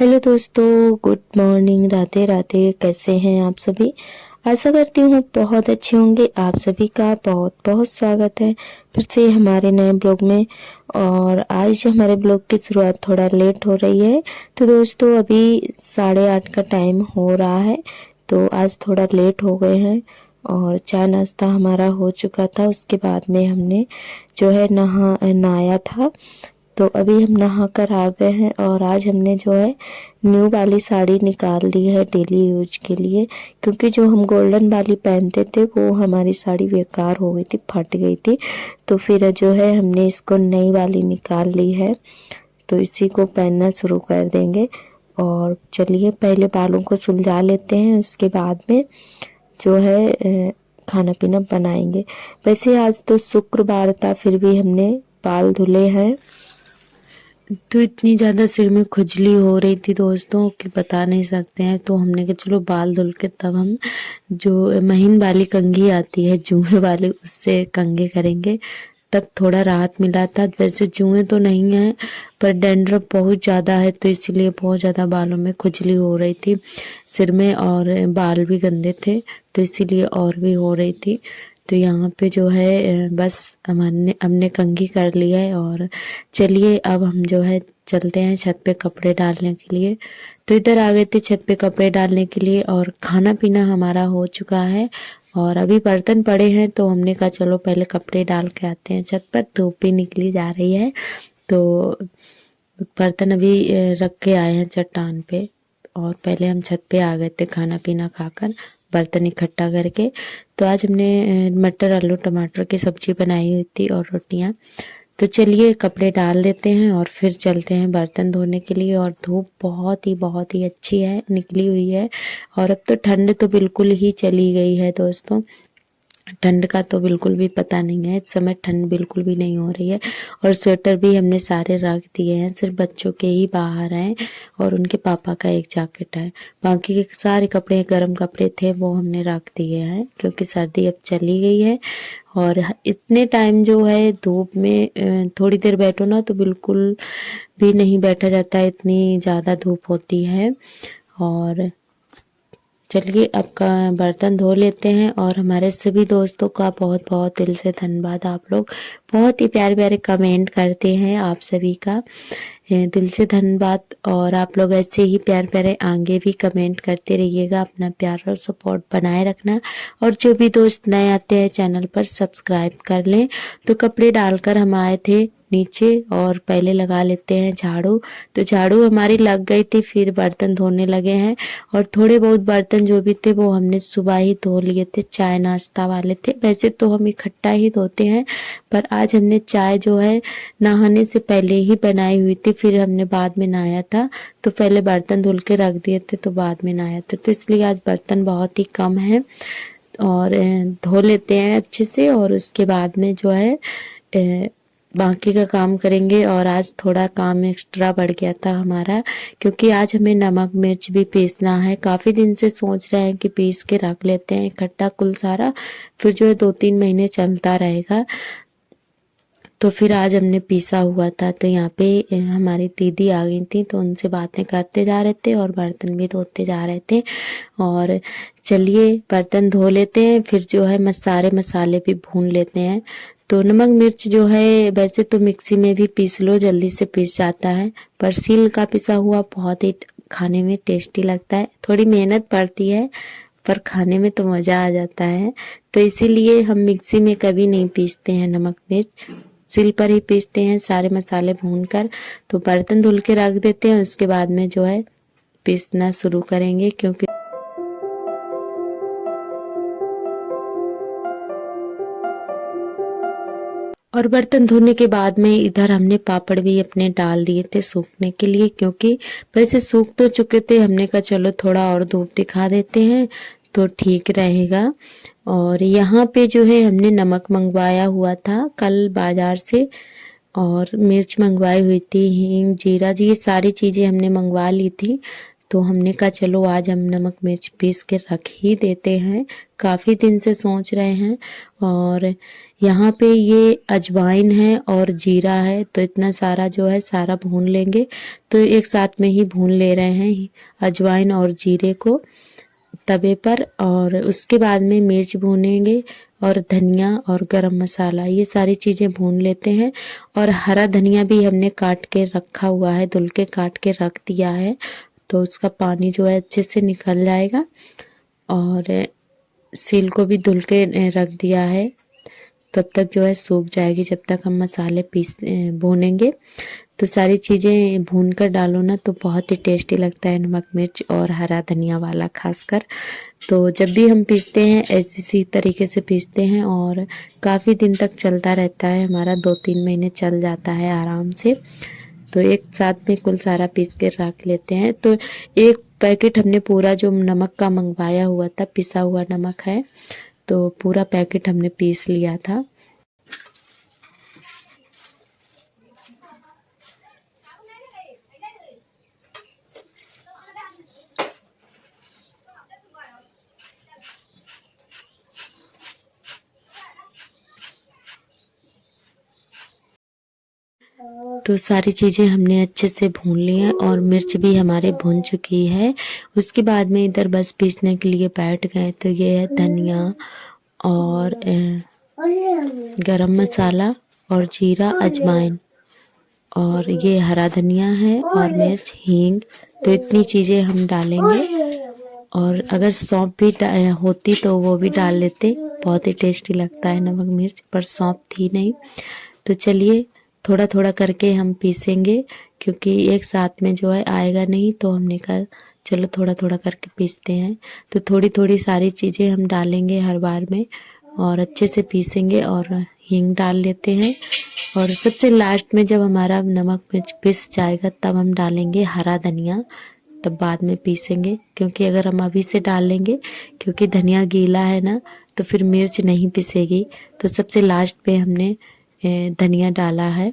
Hello दोस्तों, good morning, Radhe Radhe. कैसे हैं आप सभी? आशा करती हूँ बहुत अच्छे होंगे। आप सभी का बहुत बहुत स्वागत है फिर से हमारे नए ब्लॉग में। और आज हमारे ब्लॉग की शुरुआत थोड़ा लेट हो रही है। तो दोस्तों अभी 8:30 का टाइम हो रहा है, तो आज थोड़ा लेट हो गए हैं। और चाय नाश्ता हमारा हो चुका था, उसके बाद में हमने जो है नहाया था। तो अभी हम नहा कर आ गए हैं और आज हमने जो है न्यू वाली साड़ी निकाल ली है डेली यूज के लिए, क्योंकि जो हम गोल्डन वाली पहनते थे वो हमारी साड़ी बेकार हो गई थी, फट गई थी। तो फिर जो है हमने इसको नई वाली निकाल ली है, तो इसी को पहनना शुरू कर देंगे। और चलिए पहले बालों को सुलझा लेते हैं, उसके बाद में जो है खाना पीना बनाएंगे। वैसे आज तो शुक्रवार था, फिर भी हमने बाल धुले हैं। तो इतनी ज़्यादा सिर में खुजली हो रही थी दोस्तों कि बता नहीं सकते हैं। तो हमने कहा चलो बाल धुल के तब हम जो महीन वाली कंघी आती है जुए वाली, उससे कंघे करेंगे, तब थोड़ा राहत मिला था। वैसे जुए तो नहीं है, पर डैंड्रफ बहुत ज़्यादा है, तो इसीलिए बहुत ज़्यादा बालों में खुजली हो रही थी सिर में, और बाल भी गंदे थे तो इसीलिए और भी हो रही थी। तो यहाँ पे जो है बस हमने कंघी कर लिया है। और चलिए अब हम जो है चलते हैं छत पे कपड़े डालने के लिए। तो इधर आ गए थे छत पे कपड़े डालने के लिए, और खाना पीना हमारा हो चुका है और अभी बर्तन पड़े हैं। तो हमने कहा चलो पहले कपड़े डाल के आते हैं छत पर, धूप भी निकली जा रही है। तो बर्तन अभी रख के आए हैं चट्टान पे, और पहले हम छत पे आ गए थे खाना पीना खाकर, बर्तन इकट्ठा करके। तो आज हमने मटर आलू टमाटर की सब्जी बनाई हुई थी और रोटियां। तो चलिए कपड़े डाल देते हैं और फिर चलते हैं बर्तन धोने के लिए। और धूप बहुत ही अच्छी है, निकली हुई है। और अब तो ठंड तो बिल्कुल ही चली गई है दोस्तों, ठंड का तो बिल्कुल भी पता नहीं है। इस समय ठंड बिल्कुल भी नहीं हो रही है। और स्वेटर भी हमने सारे रख दिए हैं, सिर्फ बच्चों के ही बाहर हैं और उनके पापा का एक जैकेट है। बाकी के सारे कपड़े, गर्म कपड़े थे, वो हमने रख दिए हैं, क्योंकि सर्दी अब चली गई है। और इतने टाइम जो है धूप में थोड़ी देर बैठो ना तो बिल्कुल भी नहीं बैठा जाता है, इतनी ज़्यादा धूप होती है। और चलिए अब का बर्तन धो लेते हैं। और हमारे सभी दोस्तों का बहुत बहुत दिल से धन्यवाद। आप लोग बहुत ही प्यारे प्यारे कमेंट करते हैं, आप सभी का दिल से धन्यवाद। और आप लोग ऐसे ही प्यार प्यारे आगे भी कमेंट करते रहिएगा, अपना प्यार और सपोर्ट बनाए रखना। और जो भी दोस्त नए आते हैं चैनल पर सब्सक्राइब कर लें। तो कपड़े डालकर हम आए थे नीचे और पहले लगा लेते हैं झाड़ू। तो झाड़ू हमारी लग गई थी, फिर बर्तन धोने लगे हैं। और थोड़े बहुत बर्तन जो भी थे वो हमने सुबह ही धो लिए थे, चाय नाश्ता वाले थे। वैसे तो हम इकट्ठा ही धोते हैं, पर आज हमने चाय जो है नहाने से पहले ही बनाई हुई थी, फिर हमने बाद में नहाया था। तो पहले बर्तन धुल के रख दिए थे, तो बाद में नहाया था, तो इसलिए आज बर्तन बहुत ही कम है। और धो लेते हैं अच्छे से, और उसके बाद में जो है बाकी का काम करेंगे। और आज थोड़ा काम एक्स्ट्रा बढ़ गया था हमारा, क्योंकि आज हमें नमक मिर्च भी पीसना है। काफ़ी दिन से सोच रहे हैं कि पीस के रख लेते हैं इकट्ठा कुल सारा, फिर जो है 2-3 महीने चलता रहेगा। तो फिर आज हमने पीसा हुआ था। तो यहाँ पे हमारी दीदी आ गई थी, तो उनसे बातें करते जा रहे थे और बर्तन भी धोते जा रहे थे। और चलिए बर्तन धो लेते हैं, फिर जो है सारे मसाले भी भून लेते हैं। तो नमक मिर्च जो है वैसे तो मिक्सी में भी पीस लो, जल्दी से पीस जाता है, पर सील का पिसा हुआ बहुत ही खाने में टेस्टी लगता है। थोड़ी मेहनत पड़ती है, पर खाने में तो मज़ा आ जाता है। तो इसीलिए हम मिक्सी में कभी नहीं पीसते हैं नमक मिर्च, सिल पर ही पीसते हैं सारे मसाले भूनकर। तो बर्तन धुल के रख देते हैं, उसके बाद में जो है पीसना शुरू करेंगे। क्योंकि और बर्तन धोने के बाद में इधर हमने पापड़ भी अपने डाल दिए थे सूखने के लिए, क्योंकि वैसे सूख तो चुके थे। हमने कहा चलो थोड़ा और धूप दिखा देते हैं तो ठीक रहेगा। और यहाँ पे जो है हमने नमक मंगवाया हुआ था कल बाजार से, और मिर्च मंगवाई हुई थी, हींग जीरा जी, ये सारी चीज़ें हमने मंगवा ली थी। तो हमने कहा चलो आज हम नमक मिर्च पीस के रख ही देते हैं, काफ़ी दिन से सोच रहे हैं। और यहाँ पे ये अजवाइन है और जीरा है, तो इतना सारा जो है सारा भून लेंगे। तो एक साथ में ही भून ले रहे हैं अजवाइन और जीरे को तवे पर, और उसके बाद में मिर्च भूनेंगे और धनिया और गरम मसाला, ये सारी चीज़ें भून लेते हैं। और हरा धनिया भी हमने काट के रखा हुआ है, धुल के काट के रख दिया है, तो उसका पानी जो है अच्छे से निकल जाएगा। और सील को भी धुल के रख दिया है, तब तक जो है सूख जाएगी जब तक हम मसाले भूनेंगे। तो सारी चीज़ें भून कर डालो ना तो बहुत ही टेस्टी लगता है, नमक मिर्च और हरा धनिया वाला खासकर। तो जब भी हम पीसते हैं इसी तरीके से पीसते हैं और काफ़ी दिन तक चलता रहता है हमारा, 2-3 महीने चल जाता है आराम से। तो एक साथ में कुल सारा पीस के रख लेते हैं। तो एक पैकेट हमने पूरा जो नमक का मंगवाया हुआ था, पिसा हुआ नमक है, तो पूरा पैकेट हमने पीस लिया था। तो सारी चीज़ें हमने अच्छे से भून ली हैं और मिर्च भी हमारे भून चुकी है। उसके बाद में इधर बस पीसने के लिए बैठ गए। तो ये है धनिया और गरम मसाला और जीरा अजवाइन, और ये हरा धनिया है और मिर्च हींग। तो इतनी चीज़ें हम डालेंगे, और अगर सौंफ भी होती तो वो भी डाल लेते, बहुत ही टेस्टी लगता है नमक मिर्च, पर सौंफ थी नहीं। तो चलिए थोड़ा थोड़ा करके हम पीसेंगे, क्योंकि एक साथ में जो है आएगा नहीं, तो हमने कहा चलो थोड़ा थोड़ा करके पीसते हैं। तो थोड़ी थोड़ी सारी चीज़ें हम डालेंगे हर बार में और अच्छे से पीसेंगे, और हींग डाल लेते हैं। और सबसे लास्ट में जब हमारा नमक मिर्च पिस जाएगा तब हम डालेंगे हरा धनिया, तब बाद में पीसेंगे, क्योंकि अगर हम अभी से डाल लेंगे, क्योंकि धनिया गीला है ना, तो फिर मिर्च नहीं पिसेगी। तो सबसे लास्ट पे हमने धनिया डाला है।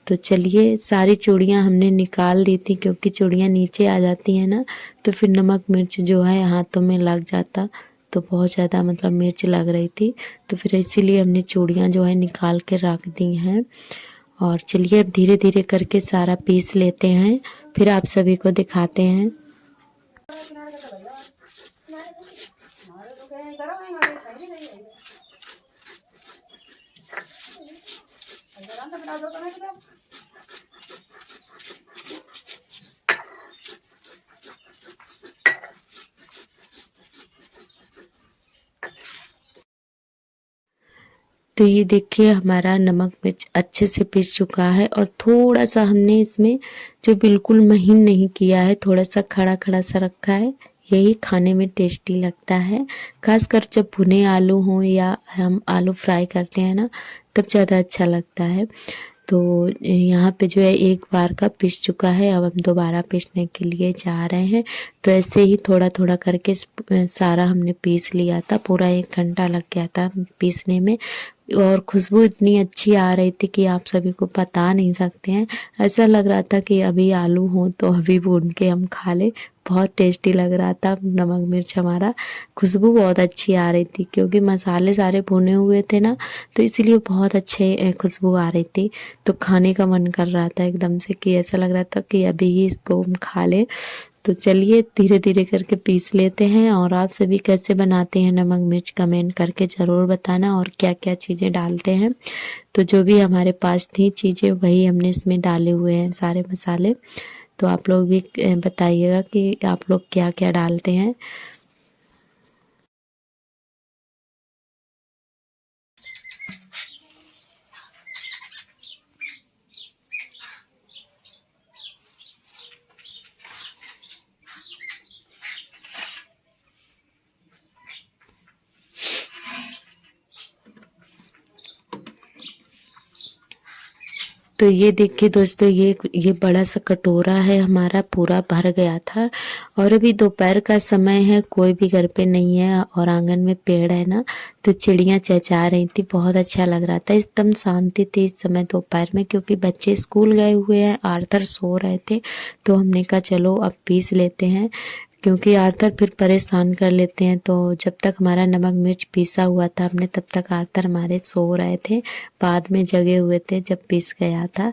तो चलिए सारी चूड़ियाँ हमने निकाल दी थी, क्योंकि चूड़ियाँ नीचे आ जाती हैं ना, तो फिर नमक मिर्च जो है हाथों में लग जाता, तो बहुत ज़्यादा मतलब मिर्च लग रही थी। तो फिर इसीलिए हमने चूड़ियाँ जो है निकाल के रख दी हैं। और चलिए अब धीरे धीरे करके सारा पीस लेते हैं, फिर आप सभी को दिखाते हैं। तो ये देखिए हमारा नमक मिर्च अच्छे से पिस चुका है, और थोड़ा सा हमने इसमें जो बिल्कुल महीन नहीं किया है, थोड़ा सा खड़ा खड़ा सा रखा है। यही खाने में टेस्टी लगता है, खासकर जब भुने आलू हों या हम आलू फ्राई करते हैं ना, तब ज़्यादा अच्छा लगता है। तो यहाँ पे जो है एक बार का पिस चुका है, अब हम दोबारा पीसने के लिए जा रहे हैं। तो ऐसे ही थोड़ा थोड़ा करके सारा हमने पीस लिया था, पूरा 1 घंटा लग गया था पीसने में। और खुशबू इतनी अच्छी आ रही थी कि आप सभी को बता नहीं सकते हैं। ऐसा लग रहा था कि अभी आलू हो तो अभी भून के हम खा लें, बहुत टेस्टी लग रहा था नमक मिर्च हमारा। खुशबू बहुत अच्छी आ रही थी, क्योंकि मसाले सारे भुने हुए थे ना, तो इसीलिए बहुत अच्छे खुशबू आ रही थी। तो खाने का मन कर रहा था एकदम से, कि ऐसा लग रहा था कि अभी ही इसको हम खा लें। तो चलिए धीरे धीरे करके पीस लेते हैं। और आप सभी कैसे बनाते हैं नमक मिर्च कमेंट करके ज़रूर बताना, और क्या क्या चीज़ें डालते हैं। तो जो भी हमारे पास थी चीज़ें वही हमने इसमें डाले हुए हैं सारे मसाले। तो आप लोग भी बताइएगा कि आप लोग क्या क्या डालते हैं। तो ये देखिए दोस्तों, ये बड़ा सा कटोरा है हमारा, पूरा भर गया था। और अभी दोपहर का समय है, कोई भी घर पे नहीं है और आंगन में पेड़ है ना, तो चिड़ियाँ चहचहा रही थी, बहुत अच्छा लग रहा था। एकदम शांति थी इस समय दोपहर में, क्योंकि बच्चे स्कूल गए हुए हैं, आर्थर सो रहे थे। तो हमने कहा चलो अब पीस लेते हैं, क्योंकि आर्थर फिर परेशान कर लेते हैं। तो जब तक हमारा नमक मिर्च पीसा हुआ था हमने, तब तक आर्थर हमारे सो रहे थे, बाद में जगे हुए थे जब पीस गया था।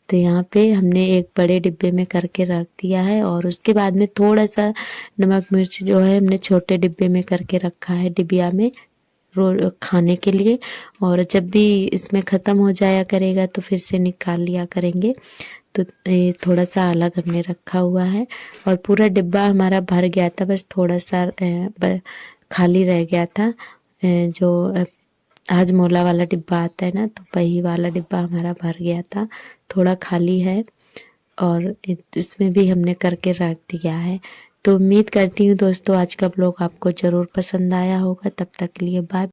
तो यहाँ पे हमने एक बड़े डिब्बे में करके रख दिया है, और उसके बाद में थोड़ा सा नमक मिर्च जो है हमने छोटे डिब्बे में करके रखा है, डिबिया में खाने के लिए। और जब भी इसमें ख़त्म हो जाया करेगा तो फिर से निकाल लिया करेंगे। तो ये थोड़ा सा अलग हमने रखा हुआ है, और पूरा डिब्बा हमारा भर गया था, बस थोड़ा सा खाली रह गया था। जो हाजमोला वाला डिब्बा आता है ना, तो वही वाला डिब्बा हमारा भर गया था, थोड़ा खाली है। और इसमें भी हमने करके रख दिया है। तो उम्मीद करती हूँ दोस्तों आज का ब्लॉग आपको ज़रूर पसंद आया होगा। तब तक के लिए बाय।